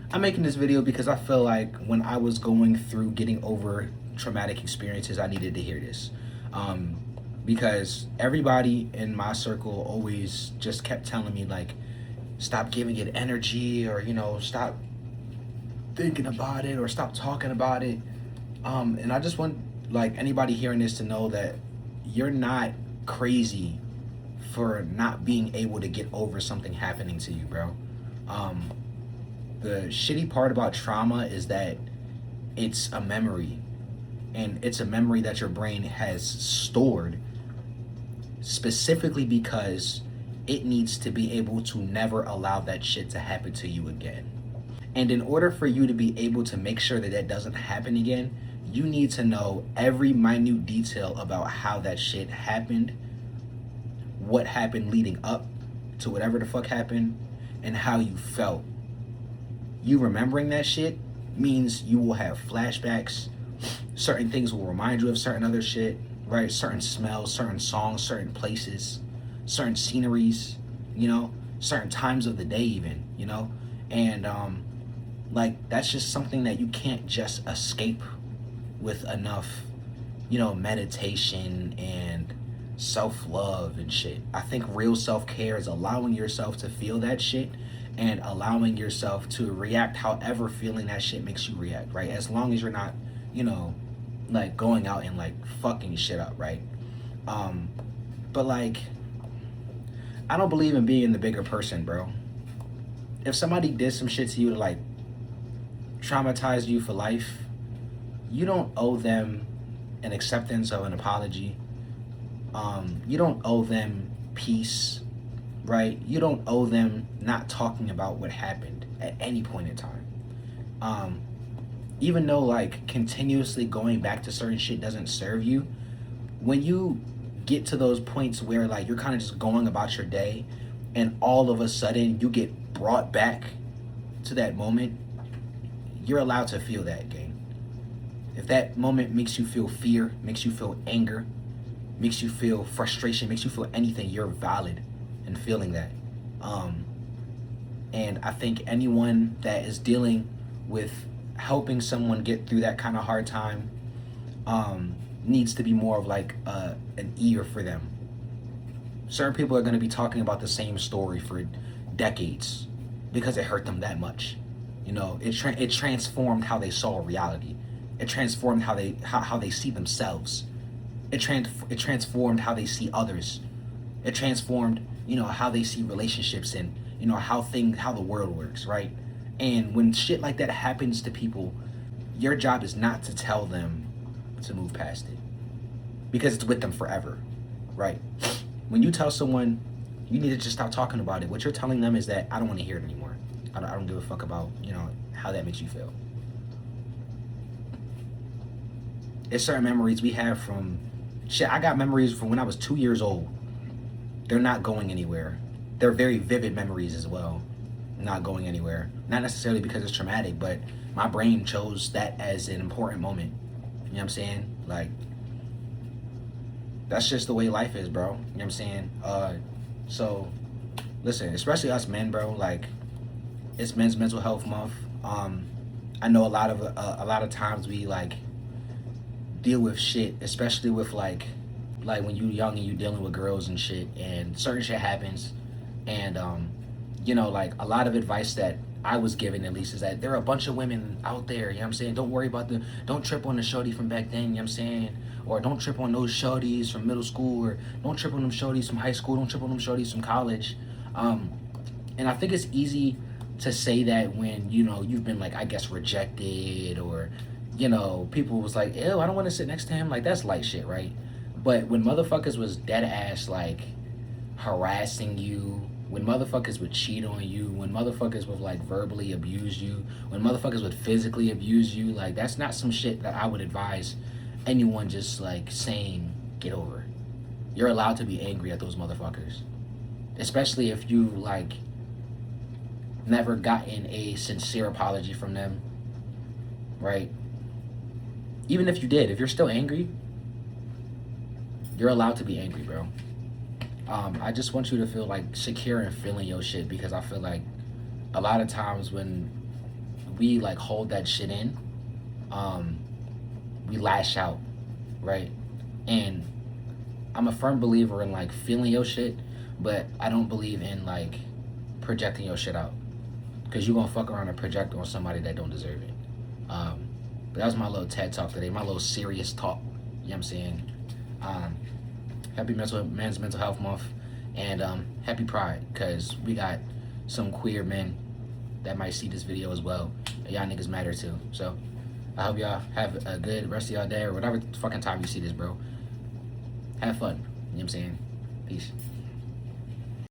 I'm making this video because I feel like when I was going through getting over traumatic experiences, I needed to hear this. Um, because everybody in my circle always just kept telling me, like, stop giving it energy, or, stop thinking about it, or stop talking about it. And I just want, like, anybody hearing this to know that you're not crazy for not being able to get over something happening to you, bro. Um, the shitty part about trauma is that it's a memory, and it's a memory that your brain has stored specifically because it needs to be able to never allow that shit to happen to you again. And in order for you to be able to make sure that that doesn't happen again, you need to know every minute detail about how that shit happened, what happened leading up to whatever the fuck happened, and how you felt. You remembering that shit means you will have flashbacks. Certain things will remind you of certain other shit, right? Certain smells, certain songs, certain places, certain sceneries, certain times of the day, even. And like, that's just something that you can't just escape with enough, meditation and self-love and shit. I think real self-care is allowing yourself to feel that shit and allowing yourself to react however feeling that shit makes you react, right? As long as you're not, you know, like going out and like fucking shit up, right? Um, but like, I don't believe in being the bigger person, bro. If somebody did some shit to you to like traumatize you for life, you don't owe them an acceptance of an apology. You don't owe them peace, right? You don't owe them not talking about what happened at any point in time. Um, Even though like continuously going back to certain shit doesn't serve you, when you get to those points where like you're kind of just going about your day and all of a sudden you get brought back to that moment, you're allowed to feel that, gang. If that moment makes you feel fear, makes you feel anger, makes you feel frustration, makes you feel anything, you're valid in feeling that. Um, and I think anyone that is dealing with helping someone get through that kind of hard time needs to be more of like an ear for them. Certain people are going to be talking about the same story for decades because it hurt them that much. It transformed how they saw reality. It transformed how they see themselves. It transformed how they see others. It transformed, how they see relationships and, how the world works, right? And when shit like that happens to people, your job is not to tell them to move past it because it's with them forever, right? When you tell someone you need to just stop talking about it, what you're telling them is that I don't want to hear it anymore. I don't give a fuck about, how that makes you feel. It's certain memories we have from shit. I got memories from when I was 2 years old. They're not going anywhere. They're very vivid memories as well, not going anywhere. Not necessarily because it's traumatic, but my brain chose that as an important moment. You know what I'm saying? Like, that's just the way life is, bro. You know what I'm saying? So, listen, especially us men, bro. Like, it's Men's Mental Health Month. I know a lot of times we like deal with shit, especially with like when you young and you dealing with girls and shit, and certain shit happens, and like a lot of advice that I was given at least is that there are a bunch of women out there, you know what I'm saying? Don't worry about don't trip on the shorty from back then, you know what I'm saying? Or don't trip on those shorties from middle school, or don't trip on them shorties from high school, don't trip on them shorties from college. And I think it's easy to say that when, you've been like, I guess, rejected, or, people was like, ew, I don't want to sit next to him. Like, that's light shit, right? But when motherfuckers was dead ass, like, harassing you, when motherfuckers would cheat on you, when motherfuckers would like verbally abuse you, when motherfuckers would physically abuse you, like, that's not some shit that I would advise anyone just like saying get over. You're allowed to be angry at those motherfuckers, especially if you like never gotten a sincere apology from them, right? Even if you did, if you're still angry, you're allowed to be angry, bro. I just want you to feel like secure and feeling your shit, because I feel like a lot of times when we like hold that shit in, we lash out, right? And I'm a firm believer in like feeling your shit, but I don't believe in like projecting your shit out, because you're gonna fuck around and project on somebody that don't deserve it. But that was my little TED talk today, my little serious talk. You know what I'm saying? Happy Men's Mental Health Month, and happy Pride, because we got some queer men that might see this video as well. And y'all niggas matter too. So I hope y'all have a good rest of y'all day, or whatever fucking time you see this, bro. Have fun. You know what I'm saying? Peace.